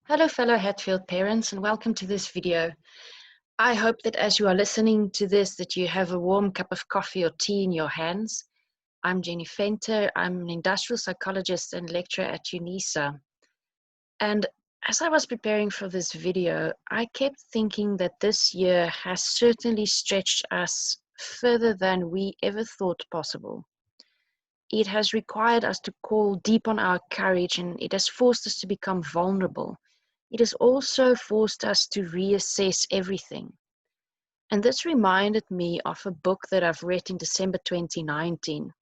Hello, fellow Hatfield parents, and welcome to this video. I hope that as you are listening to this, that you have a warm cup of coffee or tea in your hands. I'm Jenny Fenter. I'm an industrial psychologist and lecturer at UNISA. And as I was preparing for this video, I kept thinking that this year has certainly stretched us further than we ever thought possible. It has required us to call deep on our courage, and it has forced us to become vulnerable. It has also forced us to reassess everything. And this reminded me of a book that I've read in December 2019.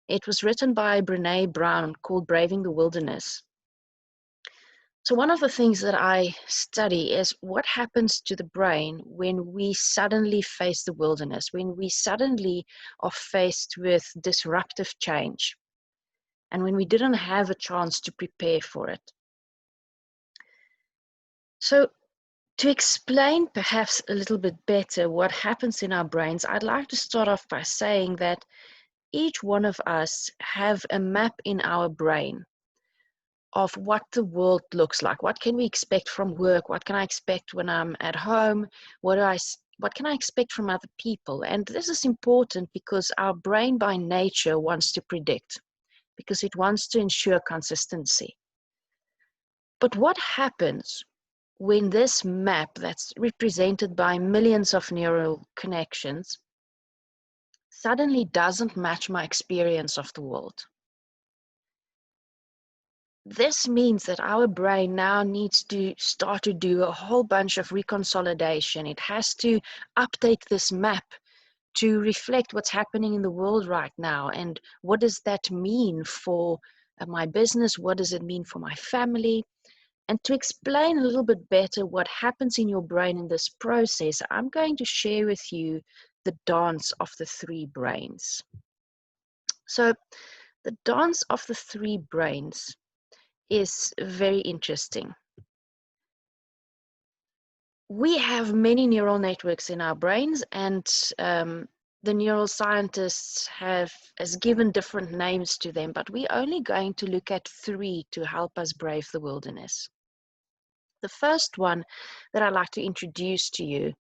It was written by Brené Brown called Braving the Wilderness. So one of the things that I study is what happens to the brain when we suddenly face the wilderness, when we suddenly are faced with disruptive change, and when we didn't have a chance to prepare for it. So to explain perhaps a little bit better what happens in our brains, I'd like to start off by saying that each one of us have a map in our brain of what the world looks like. What can we expect from work? What can I expect when I'm at home? What can I expect from other people? And this is important because our brain by nature wants to predict, because it wants to ensure consistency. But what happens when this map that's represented by millions of neural connections suddenly doesn't match my experience of the world? This means that our brain now needs to start to do a whole bunch of reconsolidation. It has to update this map to reflect what's happening in the world right now. And what does that mean for my business? What does it mean for my family? And to explain a little bit better what happens in your brain in this process, I'm going to share with you the dance of the three brains. So the dance of the three brains is very interesting. We have many neural networks in our brains, and the neuroscientists has given different names to them, but we're only going to look at three to help us brave the wilderness. The first one that I'd like to introduce to you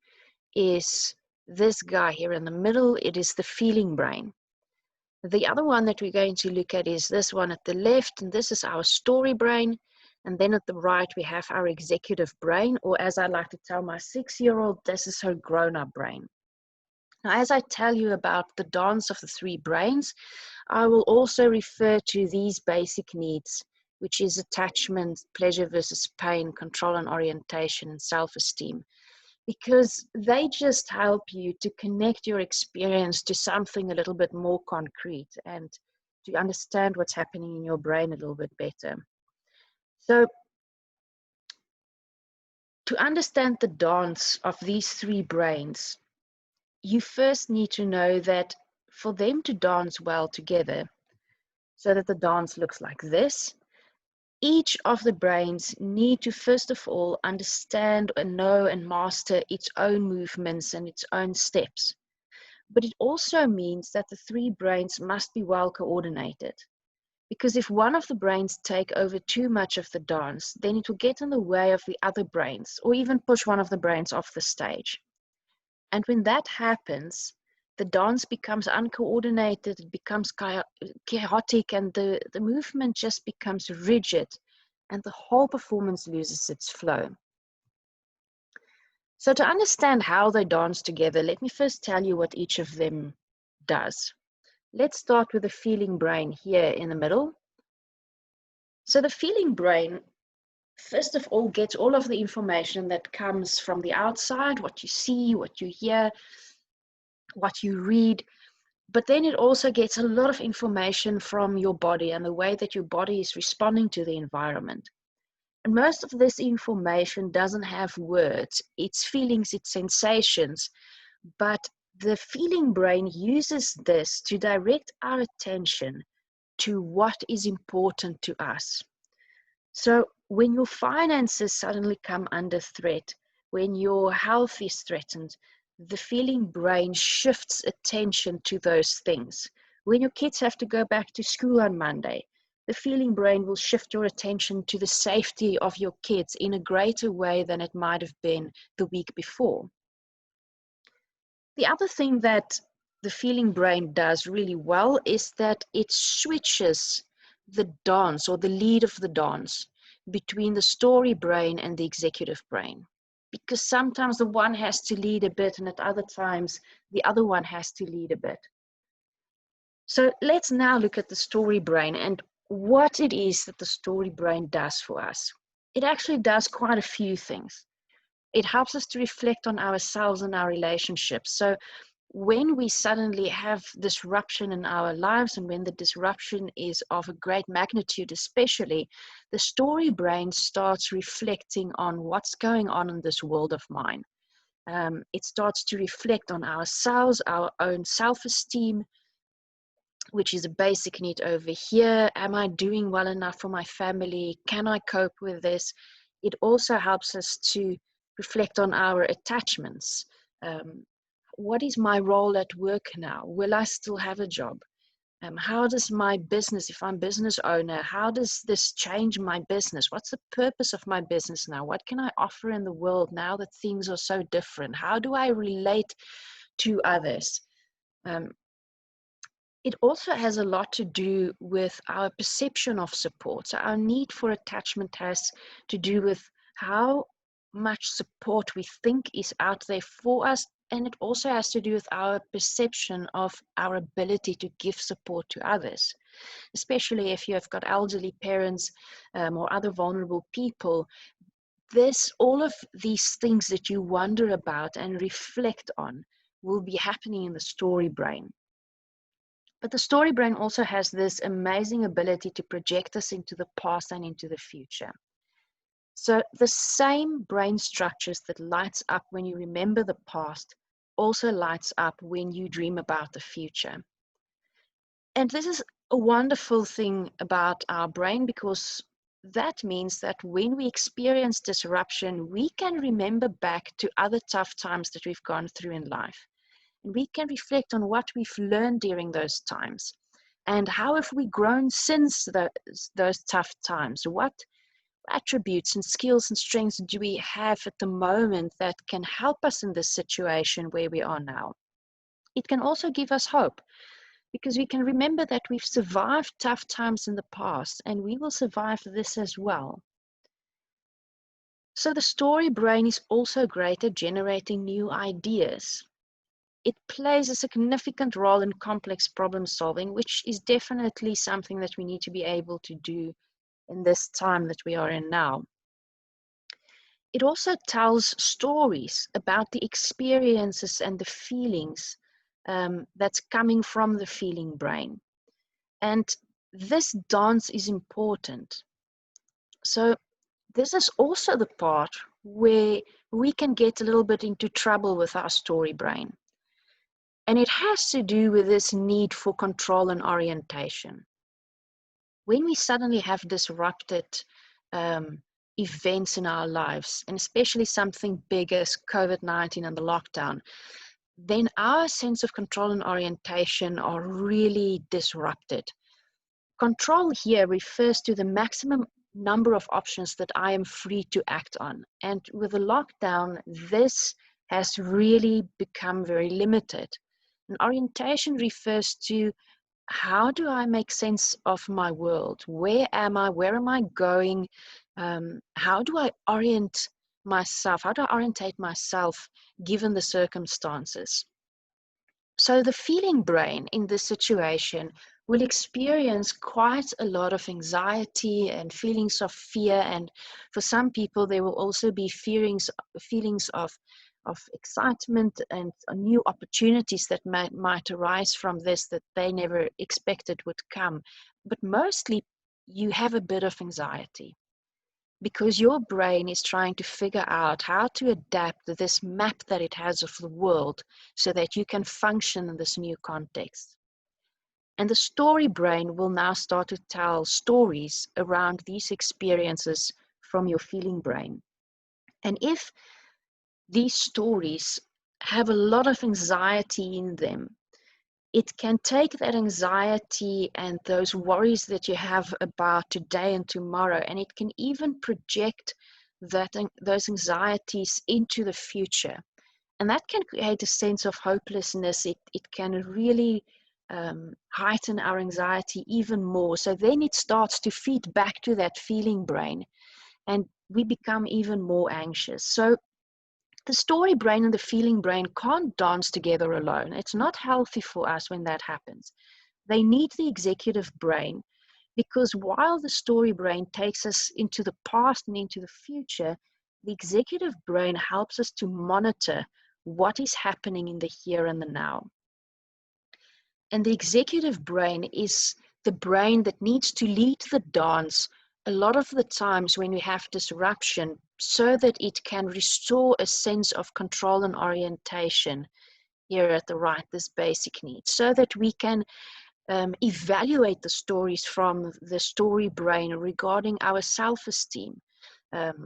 is this guy here in the middle. It is the feeling brain. The other one that we're going to look at is this one at the left, and this is our story brain. And then at the right, we have our executive brain, or as I like to tell my 6-year-old, this is her grown-up brain. Now, as I tell you about the dance of the three brains, I will also refer to these basic needs, which is attachment, pleasure versus pain, control and orientation, and self-esteem, because they just help you to connect your experience to something a little bit more concrete and to understand what's happening in your brain a little bit better. So to understand the dance of these three brains, you first need to know that for them to dance well together, so that the dance looks like this, each of the brains need to first of all understand and know and master its own movements and its own steps. But it also means that the three brains must be well coordinated. Because if one of the brains take over too much of the dance, then it will get in the way of the other brains, or even push one of the brains off the stage. And when that happens, the dance becomes uncoordinated, it becomes chaotic, and the movement just becomes rigid, and the whole performance loses its flow. So to understand how they dance together, let me first tell you what each of them does. Let's start with the feeling brain here in the middle. So the feeling brain, first of all, gets all of the information that comes from the outside, what you see, what you hear, what you read, but then it also gets a lot of information from your body and the way that your body is responding to the environment. And most of this information doesn't have words, it's feelings, it's sensations, but the feeling brain uses this to direct our attention to what is important to us. So when your finances suddenly come under threat, when your health is threatened, the feeling brain shifts attention to those things. When your kids have to go back to school on Monday, the feeling brain will shift your attention to the safety of your kids in a greater way than it might have been the week before. The other thing that the feeling brain does really well is that it switches the dance or the lead of the dance between the story brain and the executive brain. Because sometimes the one has to lead a bit and at other times the other one has to lead a bit. So let's now look at the story brain and what it is that the story brain does for us. It actually does quite a few things. It helps us to reflect on ourselves and our relationships. So when we suddenly have disruption in our lives, and when the disruption is of a great magnitude especially, the story brain starts reflecting on what's going on in this world of mine. It starts to reflect on ourselves, our own self-esteem, which is a basic need over here. Am I doing well enough for my family? Can I cope with this? It also helps us to reflect on our attachments. What is my role at work now? Will I still have a job? How does my business, if I'm business owner, how does this change my business? What's the purpose of my business now? What can I offer in the world now that things are so different? How do I relate to others? It also has a lot to do with our perception of support. So our need for attachment has to do with how much support we think is out there for us. And it also has to do with our perception of our ability to give support to others, especially if you have got elderly parents or other vulnerable people. All of these things that you wonder about and reflect on will be happening in the story brain. But the story brain also has this amazing ability to project us into the past and into the future. So the same brain structures that lights up when you remember the past also lights up when you dream about the future. And this is a wonderful thing about our brain, because that means that when we experience disruption, we can remember back to other tough times that we've gone through in life. And we can reflect on what we've learned during those times and how have we grown since those tough times. What attributes and skills and strengths do we have at the moment that can help us in this situation where we are now? It can also give us hope, because we can remember that we've survived tough times in the past and we will survive this as well. So the story brain is also great at generating new ideas. It plays a significant role in complex problem solving, which is definitely something that we need to be able to do in this time that we are in now. It also tells stories about the experiences and the feelings that's coming from the feeling brain. And this dance is important. So this is also the part where we can get a little bit into trouble with our story brain. And it has to do with this need for control and orientation. When we suddenly have disrupted events in our lives, and especially something big as COVID-19 and the lockdown, then our sense of control and orientation are really disrupted. Control here refers to the maximum number of options that I am free to act on. And with the lockdown, this has really become very limited. And orientation refers to, how do I make sense of my world? Where am I? Where am I going? How do I orient myself? How do I orientate myself given the circumstances? So the feeling brain in this situation will experience quite a lot of anxiety and feelings of fear. And for some people, there will also be feelings of excitement and new opportunities that might arise from this that they never expected would come. But mostly you have a bit of anxiety, because your brain is trying to figure out how to adapt this map that it has of the world so that you can function in this new context. And the story brain will now start to tell stories around these experiences from your feeling brain. And if these stories have a lot of anxiety in them, it can take that anxiety and those worries that you have about today and tomorrow, and it can even project those anxieties into the future. And that can create a sense of hopelessness. It can really heighten our anxiety even more. So then it starts to feed back to that feeling brain, and we become even more anxious. So the story brain and the feeling brain can't dance together alone. It's not healthy for us when that happens. They need the executive brain, because while the story brain takes us into the past and into the future, the executive brain helps us to monitor what is happening in the here and the now. And the executive brain is the brain that needs to lead the dance a lot of the times when we have disruption, so that it can restore a sense of control and orientation here at the right, this basic need, so that we can evaluate the stories from the story brain regarding our self-esteem,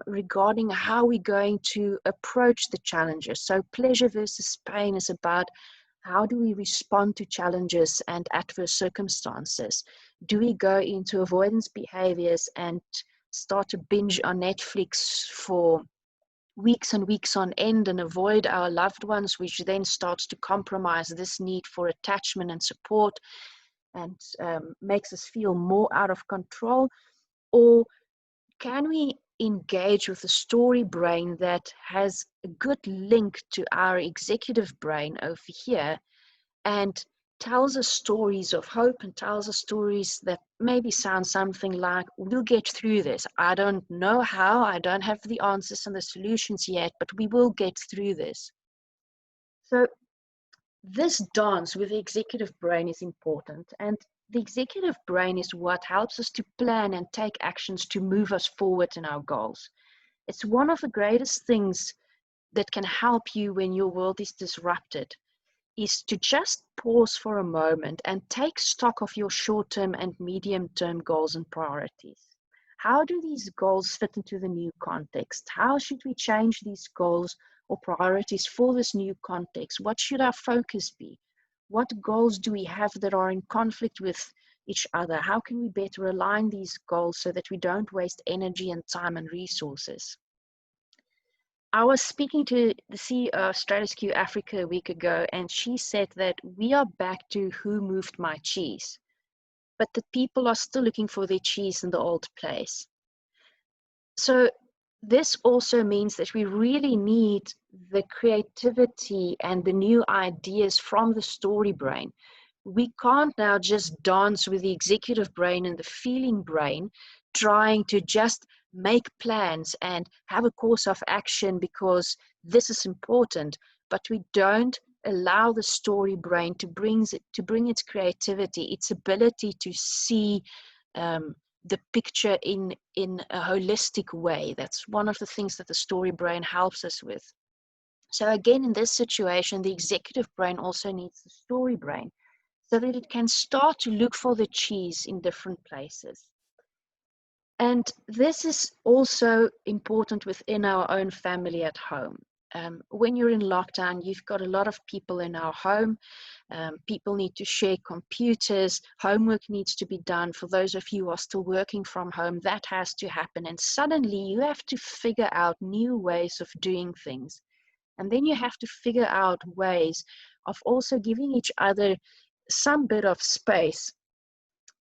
regarding how we're going to approach the challenges. So pleasure versus pain is about how do we respond to challenges and adverse circumstances. Do we go into avoidance behaviors and start to binge on Netflix for weeks and weeks on end and avoid our loved ones, which then starts to compromise this need for attachment and support, and makes us feel more out of control? Or can we engage with the story brain that has a good link to our executive brain over here, and tells us stories of hope, and tells us stories that maybe sound something like, we'll get through this. I don't know how, I don't have the answers and the solutions yet, but we will get through this. So this dance with the executive brain is important, and the executive brain is what helps us to plan and take actions to move us forward in our goals. It's one of the greatest things that can help you when your world is disrupted, is to just pause for a moment and take stock of your short-term and medium-term goals and priorities. How do these goals fit into the new context? How should we change these goals or priorities for this new context? What should our focus be? What goals do we have that are in conflict with each other? How can we better align these goals so that we don't waste energy and time and resources? I was speaking to the CEO of StratusQ Africa a week ago, and she said that we are back to who moved my cheese, but the people are still looking for their cheese in the old place. So this also means that we really need the creativity and the new ideas from the story brain. We can't now just dance with the executive brain and the feeling brain, trying to just make plans and have a course of action because this is important, but we don't allow the story brain to bring its creativity, its ability to see the picture in a holistic way. That's one of the things that the story brain helps us with. So again, in this situation, the executive brain also needs the story brain, so that it can start to look for the cheese in different places. And this is also important within our own family at home. When you're in lockdown, you've got a lot of people in our home. People need to share computers. Homework needs to be done. For those of you who are still working from home, that has to happen. And suddenly you have to figure out new ways of doing things. And then you have to figure out ways of also giving each other some bit of space,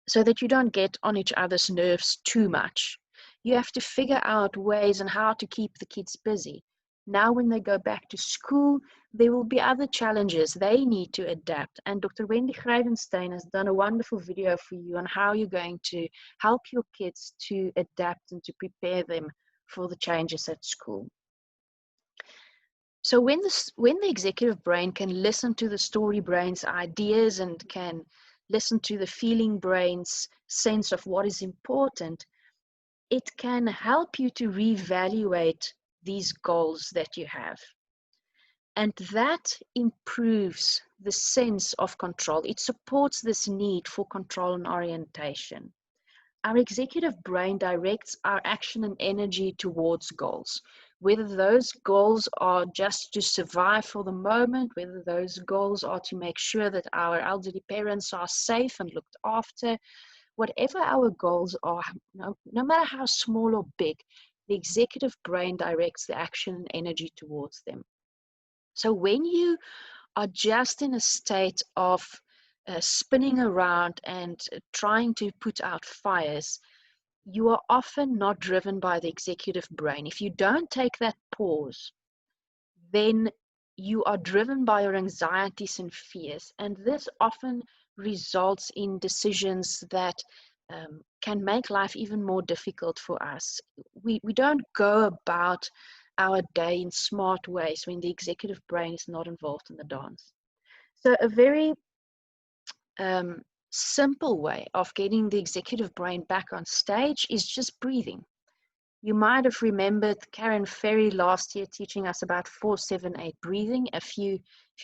so that you don't get on each other's nerves too much. You have to figure out ways on how to keep the kids busy. Now, when they go back to school, there will be other challenges. They need to adapt. And Dr. Wendy Grijvenstein has done a wonderful video for you on how you're going to help your kids to adapt and to prepare them for the changes at school. So when the executive brain can listen to the story brain's ideas and can listen to the feeling brain's sense of what is important, it can help you to reevaluate these goals that you have. And that improves the sense of control. It supports this need for control and orientation. Our executive brain directs our action and energy towards goals. whether those goals are just to survive for the moment, whether those goals are to make sure that our elderly parents are safe and looked after, whatever our goals are, no matter how small or big, the executive brain directs the action and energy towards them. So when you are just in a state of spinning around and trying to put out fires, you are often not driven by the executive brain. If you don't take that pause, then you are driven by your anxieties and fears. And this often results in decisions that can make life even more difficult for us. We don't go about our day in smart ways when the executive brain is not involved in the dance. So a very simple way of getting the executive brain back on stage is just breathing. You might have remembered Karen Ferry last year teaching us about 4-7-8 breathing. If you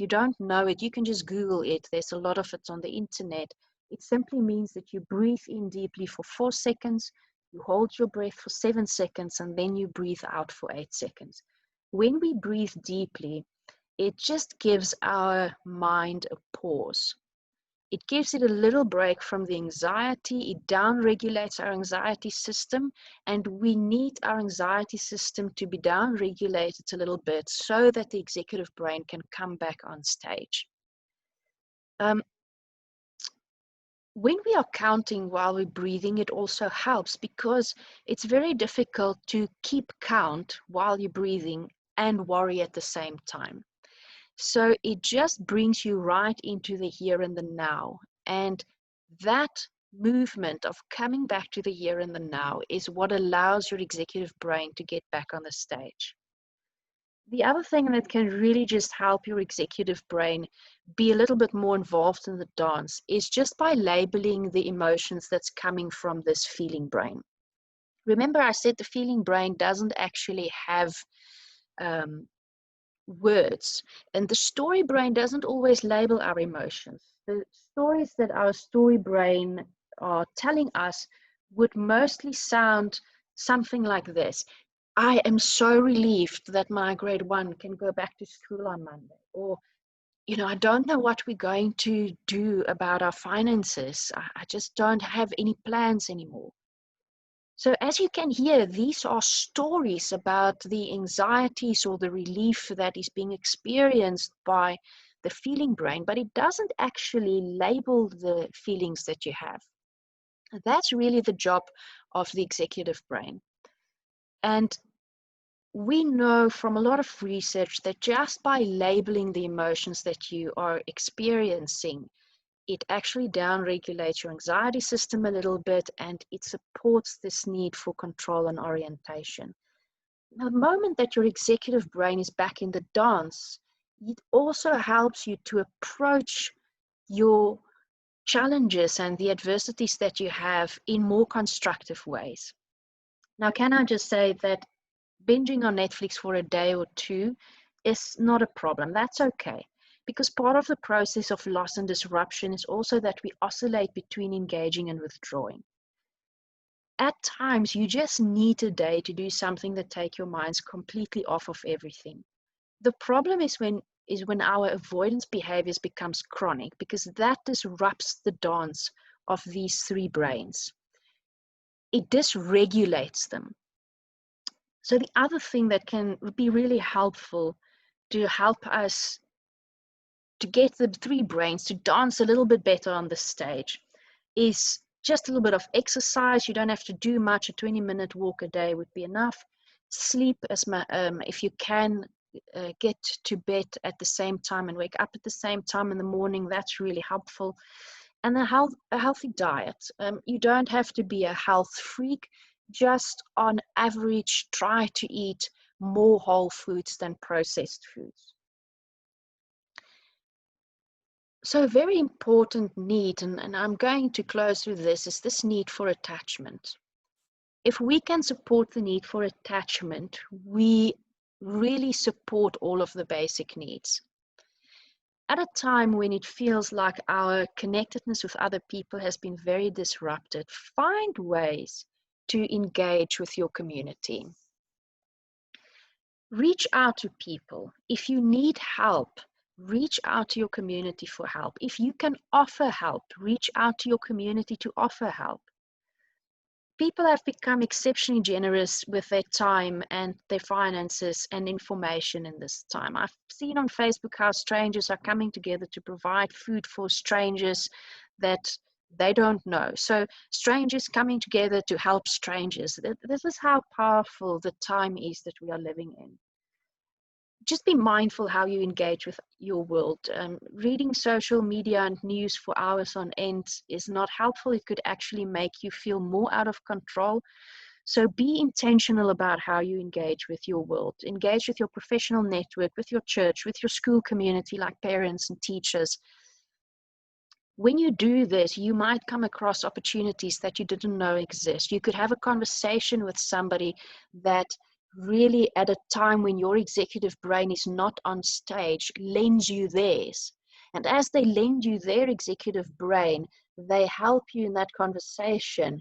don't know it, you can just Google it. There's a lot of it on the internet. It simply means that you breathe in deeply for 4 seconds, you hold your breath for 7 seconds, and then you breathe out for 8 seconds. When we breathe deeply, it just gives our mind a pause. It gives it a little break from the anxiety. It down-regulates our anxiety system, and we need our anxiety system to be down-regulated a little bit so that the executive brain can come back on stage. When we are counting while we're breathing, it also helps because it's very difficult to keep count while you're breathing and worry at the same time. So it just brings you right into the here and the now. And that movement of coming back to the here and the now is what allows your executive brain to get back on the stage. The other thing that can really just help your executive brain be a little bit more involved in the dance is just by labeling the emotions that's coming from this feeling brain. Remember, I said the feeling brain doesn't actually have words, and the story brain doesn't always label our emotions. The stories that our story brain are telling us would mostly sound something like this: I am so relieved that my grade 1 can go back to school on Monday. Or, I don't know what we're going to do about our finances. I just don't have any plans anymore. So as you can hear, these are stories about the anxieties or the relief that is being experienced by the feeling brain, but it doesn't actually label the feelings that you have. That's really the job of the executive brain. And we know from a lot of research that just by labeling the emotions that you are experiencing, it actually down-regulates your anxiety system a little bit, and it supports this need for control and orientation. Now, the moment that your executive brain is back in the dance, it also helps you to approach your challenges and the adversities that you have in more constructive ways. Now, can I just say that binging on Netflix for a day or two is not a problem. That's okay. Because part of the process of loss and disruption is also that we oscillate between engaging and withdrawing. At times, you just need a day to do something that takes your minds completely off of everything. The problem is when our avoidance behaviors becomes chronic, because that disrupts the dance of these three brains. It dysregulates them. So the other thing that can be really helpful to help us to get the three brains to dance a little bit better on the stage is just a little bit of exercise. You don't have to do much. A 20-minute walk a day would be enough. Sleep if you can, get to bed at the same time and wake up at the same time in the morning. That's really helpful. And a healthy diet. You don't have to be a health freak. Just on average, try to eat more whole foods than processed foods. So a very important need, and I'm going to close with this, is this need for attachment. If we can support the need for attachment, we really support all of the basic needs. At a time when it feels like our connectedness with other people has been very disrupted, find ways to engage with your community. Reach out to people. If you need help, reach out to your community for help. If you can offer help, reach out to your community to offer help. People have become exceptionally generous with their time and their finances and information in this time. I've seen on Facebook how strangers are coming together to provide food for strangers that they don't know. So strangers coming together to help strangers. This is how powerful the time is that we are living in. Just be mindful how you engage with your world. Reading social media and news for hours on end is not helpful. It could actually make you feel more out of control. So be intentional about how you engage with your world. Engage with your professional network, with your church, with your school community, like parents and teachers. When you do this, you might come across opportunities that you didn't know exist. You could have a conversation with somebody that really, at a time when your executive brain is not on stage, lends you theirs. And as they lend you their executive brain, they help you in that conversation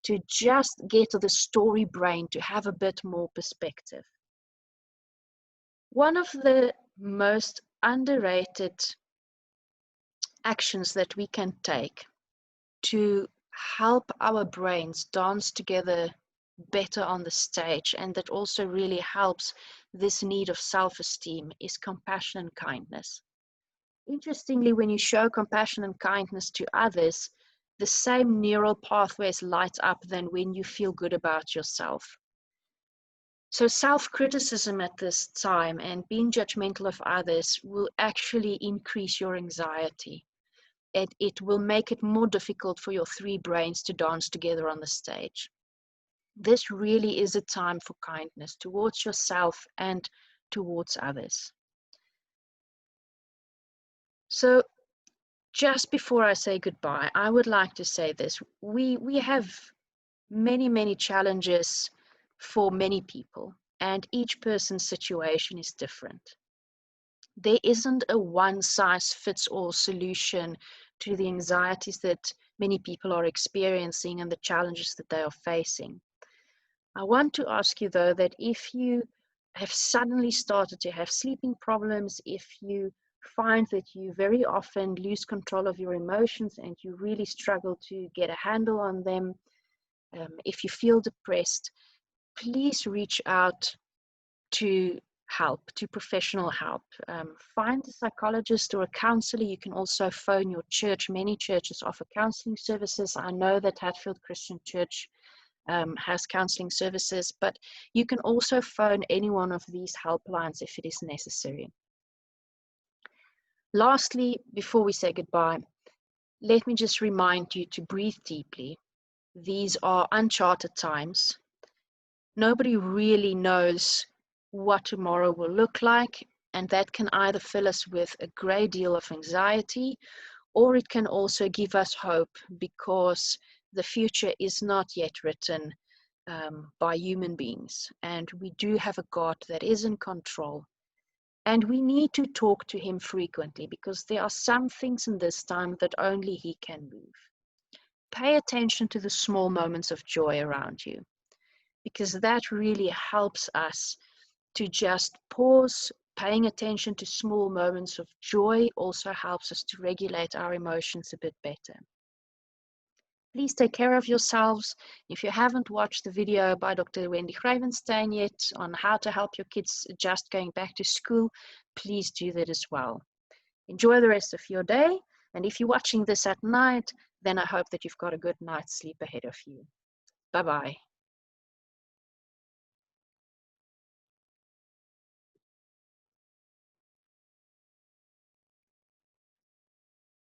to just get the story brain to have a bit more perspective. One of the most underrated actions that we can take to help our brains dance together better on the stage, and that also really helps this need of self-esteem, is compassion and kindness. Interestingly, when you show compassion and kindness to others, the same neural pathways light up than when you feel good about yourself. So self-criticism at this time and being judgmental of others will actually increase your anxiety. It will make it more difficult for your three brains to dance together on the stage. This really is a time for kindness towards yourself and towards others. So just before I say goodbye, I would like to say this. We have many challenges for many people, and each person's situation is different. There isn't a one-size-fits-all solution to the anxieties that many people are experiencing and the challenges that they are facing. I want to ask you, though, that if you have suddenly started to have sleeping problems, if you find that you very often lose control of your emotions and you really struggle to get a handle on them, if you feel depressed, please reach out to help, to professional help. Find a psychologist or a counselor. You can also phone your church. Many churches offer counseling services. I know that Hatfield Christian Church has counseling services, but you can also phone any one of these helplines if it is necessary. Lastly, before we say goodbye, let me just remind you to breathe deeply. These are uncharted times. Nobody really knows what tomorrow will look like, and that can either fill us with a great deal of anxiety, or it can also give us hope, because the future is not yet written by human beings, and we do have a God that is in control, and we need to talk to him frequently, because there are some things in this time that only he can move. Pay attention to the small moments of joy around you, because that really helps us to just pause. Paying attention to small moments of joy also helps us to regulate our emotions a bit better. Please take care of yourselves. If you haven't watched the video by Dr. Wendy Gravenstein yet on how to help your kids adjust going back to school, please do that as well. Enjoy the rest of your day. And if you're watching this at night, then I hope that you've got a good night's sleep ahead of you. Bye-bye.